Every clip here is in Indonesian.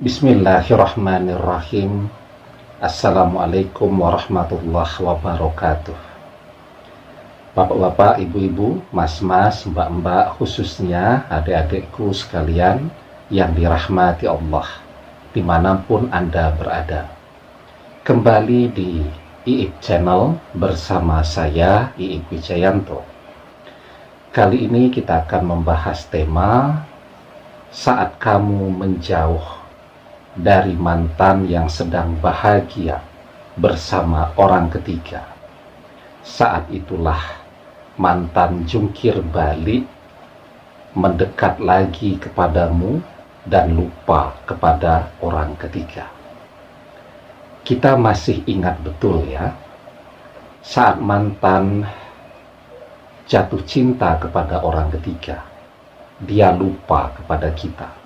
Bismillahirrahmanirrahim. Assalamualaikum warahmatullahi wabarakatuh. Bapak-bapak, ibu-ibu, mas-mas, mbak-mbak, khususnya adik-adikku sekalian yang dirahmati Allah dimanapun Anda berada. Kembali di IIP Channel bersama saya, IIP Wijayanto. Kali ini kita akan membahas tema saat kamu menjauh dari mantan yang sedang bahagia bersama orang ketiga. Saat itulah mantan jungkir balik, mendekat lagi kepadamu dan lupa kepada orang ketiga. Kita masih ingat betul ya, saat mantan jatuh cinta kepada orang ketiga, dia lupa kepada kita.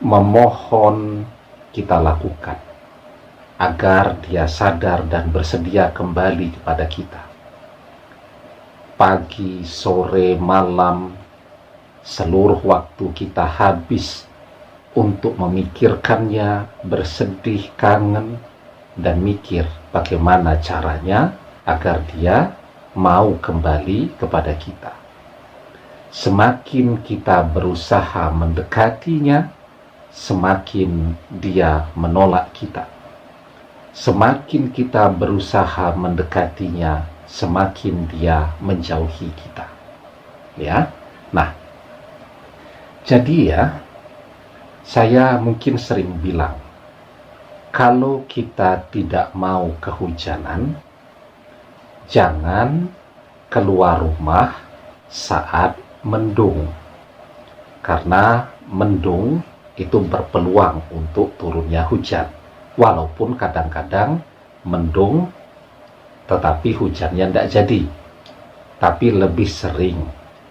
Memohon kita lakukan agar dia sadar dan bersedia kembali kepada kita. Pagi, sore, malam, seluruh waktu kita habis untuk memikirkannya, bersedih, kangen, dan mikir bagaimana caranya agar dia mau kembali kepada kita. Semakin kita berusaha mendekatinya, semakin dia menolak kita. Semakin kita berusaha mendekatinya, semakin dia menjauhi kita. Ya. Nah, jadi ya, saya mungkin sering bilang, kalau kita tidak mau kehujanan, jangan keluar rumah saat mendung. Karena mendung itu berpeluang untuk turunnya hujan. Walaupun kadang-kadang mendung tetapi hujannya tidak jadi. Tapi lebih sering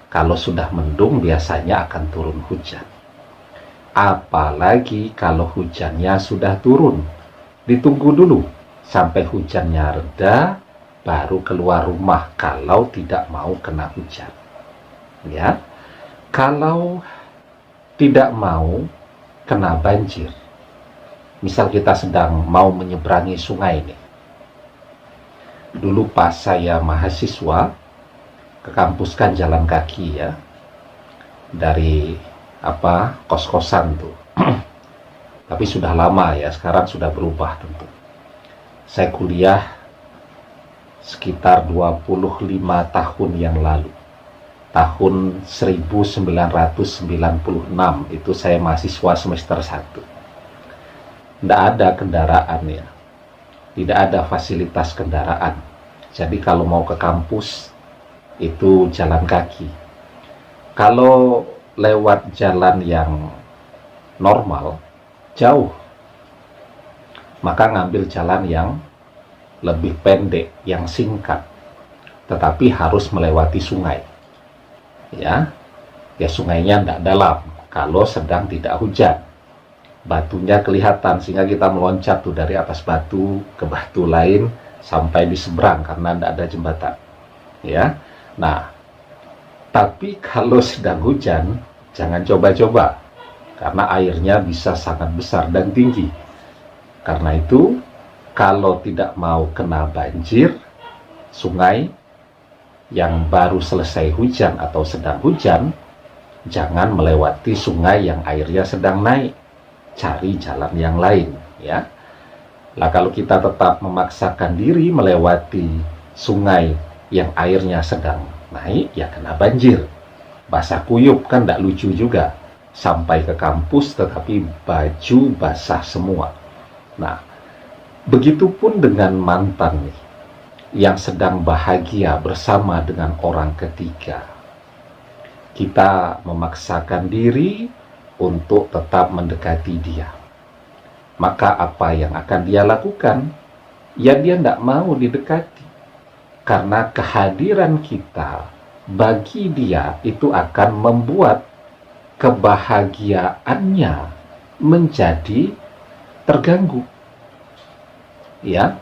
kalau sudah mendung biasanya akan turun hujan. Apalagi kalau hujannya sudah turun. Ditunggu dulu sampai hujannya reda baru keluar rumah kalau tidak mau kena hujan. Ya. Kalau tidak mau kena banjir, misal kita sedang mau menyeberangi sungai nih. Dulu pas saya mahasiswa ke kampus kan jalan kaki ya, dari kos-kosan tuh. Tapi sudah lama ya, sekarang sudah berubah tentu. Saya kuliah sekitar 25 tahun yang lalu. Tahun 1996 itu saya mahasiswa semester 1. Tidak ada kendaraan ya, tidak ada fasilitas kendaraan. Jadi kalau mau ke kampus itu jalan kaki. Kalau lewat jalan yang normal jauh, maka ngambil jalan yang lebih pendek, yang singkat, tetapi harus melewati sungai. Ya sungainya tidak dalam kalau sedang tidak hujan, batunya kelihatan sehingga kita meloncat tuh dari atas batu ke batu lain sampai di seberang karena tidak ada jembatan ya. Nah, tapi kalau sedang hujan jangan coba-coba karena airnya bisa sangat besar dan tinggi. Karena itu kalau tidak mau kena banjir sungai yang baru selesai hujan atau sedang hujan, jangan melewati sungai yang airnya sedang naik. Cari jalan yang lain ya. Lah kalau kita tetap memaksakan diri melewati sungai yang airnya sedang naik, ya kena banjir. Basah kuyup kan tidak lucu juga. Sampai ke kampus tetapi baju basah semua. Nah, begitupun dengan mantan nih, yang sedang bahagia bersama dengan orang ketiga. Kita memaksakan diri untuk tetap mendekati dia. Maka apa yang akan dia lakukan? Ya dia tidak mau didekati. Karena kehadiran kita bagi dia itu akan membuat kebahagiaannya menjadi terganggu. Ya,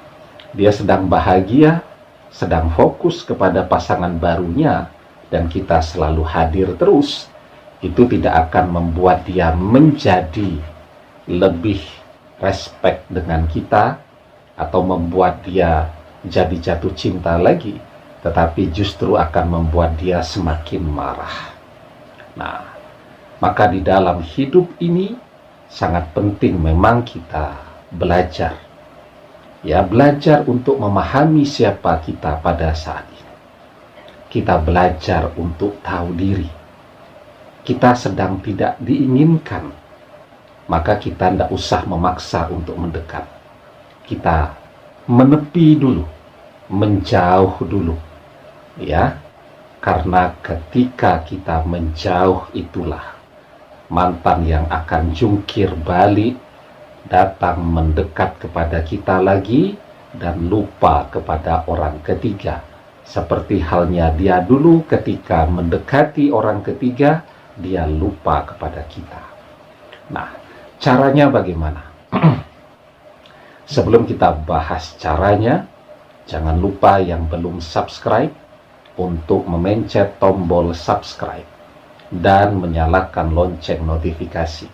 dia sedang bahagia, sedang fokus kepada pasangan barunya, dan kita selalu hadir terus, itu tidak akan membuat dia menjadi lebih respect dengan kita atau membuat dia jadi jatuh cinta lagi, tetapi justru akan membuat dia semakin marah. Nah, maka di dalam hidup ini sangat penting memang kita belajar. Ya, belajar untuk memahami siapa kita pada saat ini. Kita belajar untuk tahu diri. Kita sedang tidak diinginkan, maka kita tidak usah memaksa untuk mendekat. Kita menepi dulu, menjauh dulu, ya, karena ketika kita menjauh itulah mantan yang akan jungkir balik, datang mendekat kepada kita lagi dan lupa kepada orang ketiga. Seperti halnya dia dulu ketika mendekati orang ketiga, dia lupa kepada kita. Nah, caranya bagaimana? Sebelum kita bahas caranya, jangan lupa yang belum subscribe untuk memencet tombol subscribe dan menyalakan lonceng notifikasi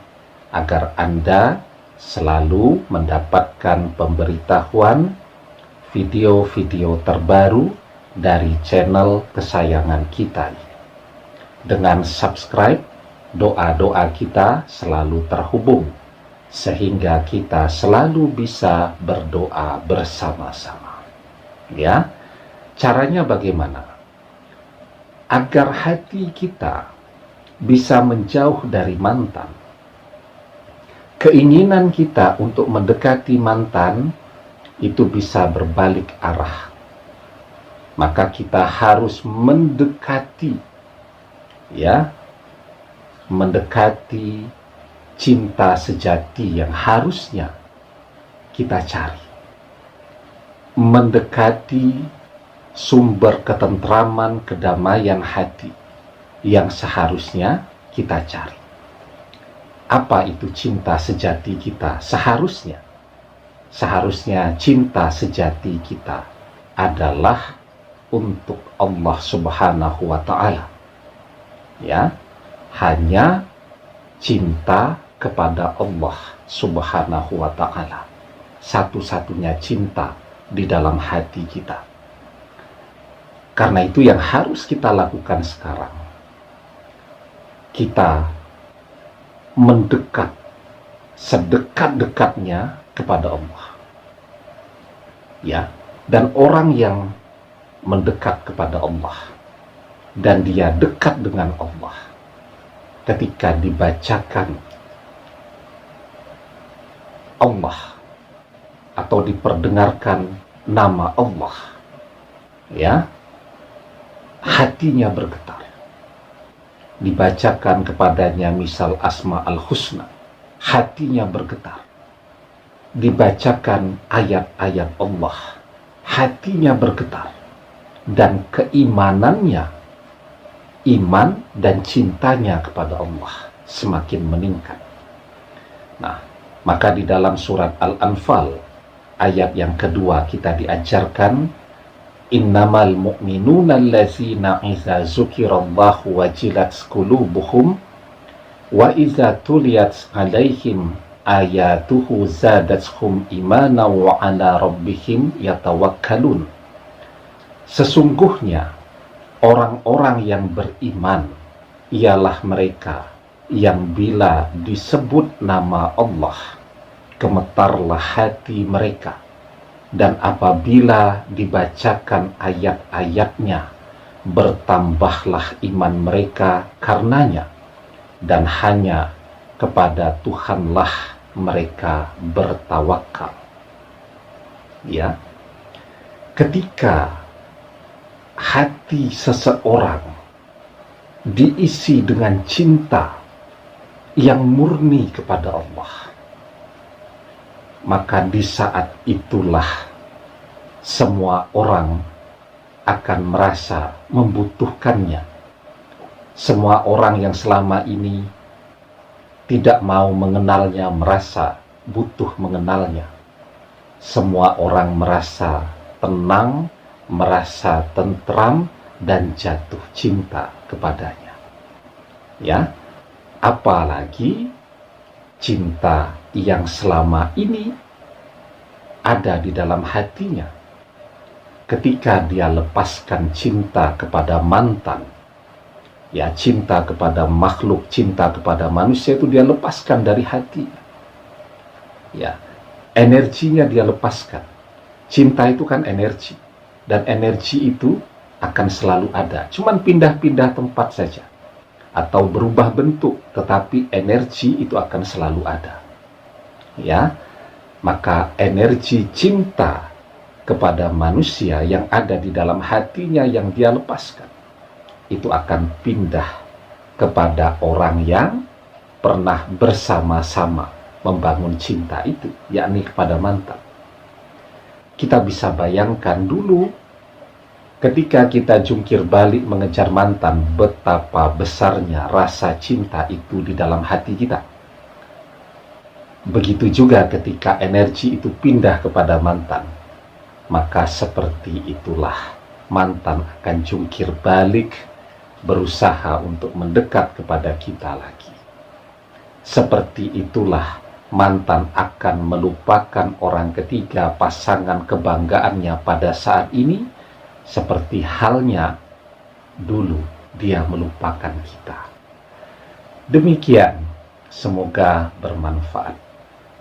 agar Anda selalu mendapatkan pemberitahuan video-video terbaru dari channel kesayangan kita ini. Dengan subscribe, doa-doa kita selalu terhubung sehingga kita selalu bisa berdoa bersama-sama. Ya, caranya bagaimana? Agar hati kita bisa menjauh dari mantan. Keinginan kita untuk mendekati mantan itu bisa berbalik arah. Maka kita harus mendekati, ya, mendekati cinta sejati yang harusnya kita cari. Mendekati sumber ketentraman, kedamaian hati yang seharusnya kita cari. Apa itu cinta sejati kita? Seharusnya cinta sejati kita adalah untuk Allah Subhanahu wa Ta'ala. Ya, hanya cinta kepada Allah Subhanahu wa Ta'ala, satu-satunya cinta di dalam hati kita. Karena itu yang harus kita lakukan sekarang, kita mendekat sedekat-dekatnya kepada Allah. Ya, dan orang yang mendekat kepada Allah dan dia dekat dengan Allah ketika dibacakan Allah atau diperdengarkan nama Allah, ya, hatinya bergetar. Dibacakan kepadanya misal Asmaul Husna, hatinya bergetar. Dibacakan ayat-ayat Allah, hatinya bergetar. Dan keimanannya, iman dan cintanya kepada Allah semakin meningkat. Nah, maka di dalam surat Al-Anfal ayat yang kedua kita diajarkan, innamal mu'minuna allazina iza zukirallahu wajilat qulubuhum wa iza tuliyat alaihim ayatuhu zadatuhum imana wa ala rabbihim yatawakkalun. Sesungguhnya orang-orang yang beriman ialah mereka yang bila disebut nama Allah gemetarlah hati mereka, dan apabila dibacakan ayat-ayatnya bertambahlah iman mereka karenanya, dan hanya kepada Tuhanlah mereka bertawakal. Ya, ketika hati seseorang diisi dengan cinta yang murni kepada Allah, maka di saat itulah semua orang akan merasa membutuhkannya. Semua orang yang selama ini tidak mau mengenalnya merasa butuh mengenalnya. Semua orang merasa tenang, merasa tentram dan jatuh cinta kepadanya. Ya, apalagi cinta yang selama ini ada di dalam hatinya. Ketika dia lepaskan cinta kepada mantan, ya, cinta kepada makhluk, cinta kepada manusia, itu dia lepaskan dari hati. Ya, energinya dia lepaskan. Cinta itu kan energi, dan energi itu akan selalu ada, cuman pindah-pindah tempat saja atau berubah bentuk, tetapi energi itu akan selalu ada. Ya, maka energi cinta kepada manusia yang ada di dalam hatinya yang dia lepaskan itu akan pindah kepada orang yang pernah bersama-sama membangun cinta itu, yakni kepada mantan. Kita bisa bayangkan dulu ketika kita jungkir balik mengejar mantan, betapa besarnya rasa cinta itu di dalam hati kita. Begitu juga ketika energi itu pindah kepada mantan, maka seperti itulah mantan akan jungkir balik, berusaha untuk mendekat kepada kita lagi. Seperti itulah mantan akan melupakan orang ketiga, pasangan kebanggaannya pada saat ini, seperti halnya dulu dia melupakan kita. Demikian, semoga bermanfaat.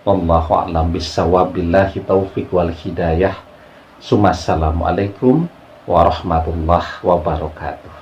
Wallahu a'lam bishawab, billahi taufiq wal hidayah. Assalamualaikum warahmatullahi wabarakatuh.